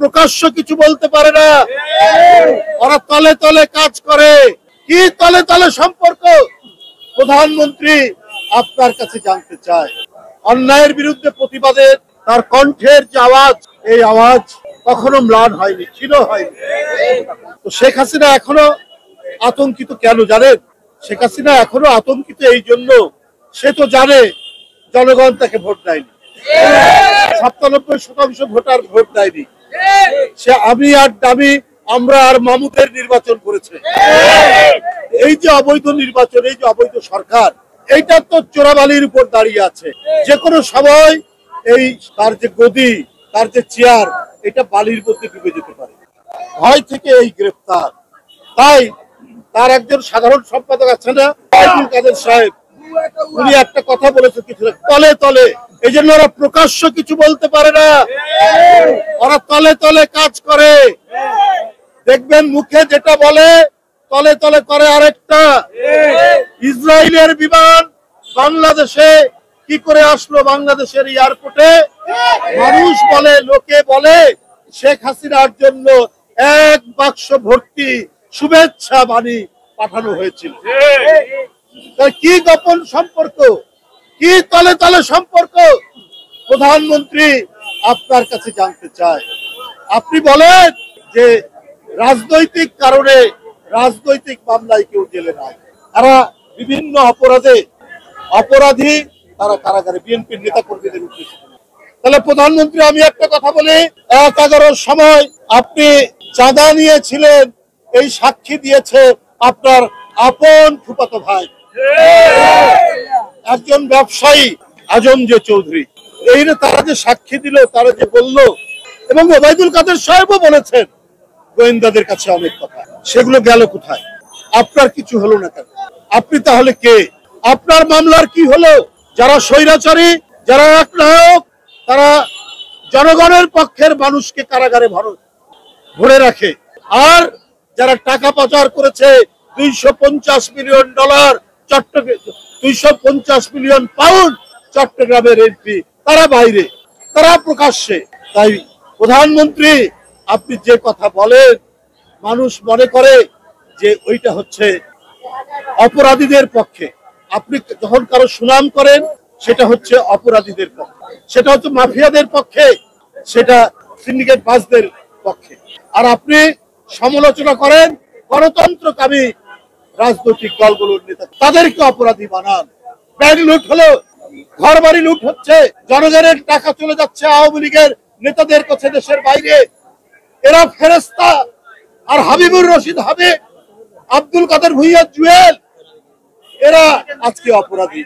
প্রকাশ্য কিছু বলতে পারে না, ওরা তলে তলে কাজ করে। কি তলে তলে সম্পর্ক? প্রধানমন্ত্রী আপনার কাছে জানতে চায়, অন্যায়ের বিরুদ্ধে প্রতিবাদের তার কণ্ঠের যে আওয়াজ, এই আওয়াজ কখনো ম্লান হয়নি, ক্ষীণ হয়নি। তো শেখ হাসিনা এখনো আতঙ্কিত কেন জানেন? শেখ হাসিনা এখনো আতঙ্কিত এই জন্য, সে তো জানে জনগণ তাকে ভোট দেয়নি, 97% ভোটার ভোট দেয়নি। সে আমি আর দামি, আমরা আর মামুদের নির্বাচন করেছে। এই যে অবৈধ নির্বাচন, এই যে অবৈধ সরকার, এইটা তো চোরাবালির উপর দাঁড়িয়ে আছে। যে কোনো সময় এই তার যে গদি, তার যে চেয়ার, এটা বালির মধ্যে ডুবে যেতে পারে। ভয় থেকে এই গ্রেফতার। তাই তার একজন সাধারণ সম্পাদক আছে না, ওবায়দুল কাদের সাহেব, উনি একটা কথা বলেছে কিছু তলে তলে, এই জন্য ওরা প্রকাশ্য কিছু বলতে পারে না, ওরা তলে তলে কাজ করে। দেখবেন মুখে যেটা বলে তলে তলে করে আরেকটা। ইসরায়েলের বিমান বাংলাদেশে কি করে আসলো? বাংলাদেশের এয়ারপোর্টে মানুষ বলে, লোকে বলে শেখ হাসিনার জন্য 1 বাক্স ভর্তি শুভেচ্ছা বাণী পাঠানো হয়েছিল। কি গোপন সম্পর্ক? কি তলে তলে সম্পর্ক? প্রধানমন্ত্রী আপনার কাছে জানতে চায়। আপনি বলেন যে রাজনৈতিক কারণে, রাজনৈতিক মামলায় কেউ জেলে নাই, তারা বিভিন্ন অপরাধী, তারা কারাগারে, বিএনপির নেতা কর্মীদের উদ্দেশ্যে। তাহলে প্রধানমন্ত্রী, আমি একটা কথা বলি, 1-11 সময় আপনি চাঁদা নিয়েছিলেন, এই সাক্ষী দিয়েছে আপনার আপন ফুফাতো ভাই, একজন ব্যবসায়ী আজম যে চৌধুরী। এই তারা যে সাক্ষী দিল, তারা যে বলল, এবং ওবায়দুল কাদের সাহেবও বলেছেন গোয়েন্দাদের কাছে অনেক কথা, সেগুলো গেল কোথায়? আপনার কিছু হলো না কেন? আপনি তাহলে কে? আপনার মামলার কি হলো? যারা স্বৈরাচারী, যারা একনায়ক, তারা জনগণের পক্ষের মানুষকে কারাগারে ভরে রাখে, আর যারা টাকা পাচার করেছে $250 মিলিয়ন, 250 মিলিয়ন পাউন্ড, চট্টগ্রামের এমপি, তারা বাইরে, তারা প্রকাশ্যে। তাই প্রধানমন্ত্রী, আপনি যে কথা বলেন, মানুষ মনে করে যে ওইটা হচ্ছে অপরাধীদের পক্ষে। আপনি যখন কারো সুনাম করেন, সেটা হচ্ছে অপরাধীদের পক্ষে, সেটা হচ্ছে মাফিয়াদের পক্ষে, সেটা সিন্ডিকেট বাসদের পক্ষে। আর আপনি সমালোচনা করেন গণতন্ত্রকামী রাজনৈতিক দলগুলোর নেতা, তাদেরকে অপরাধী বানান। ব্যাংক লুট হলো, ঘর বাড়ি লুট হচ্ছে, জনগণের টাকা চলে যাচ্ছে আওয়ামী লীগের নেতাদের কাছে দেশের বাইরে। এরা ফেরেস্তা। আর হাবিবুর রশিদ হাবিব, আব্দুল কাদের ভুইয়া জুয়েল, এরা আজকে অপরাধী।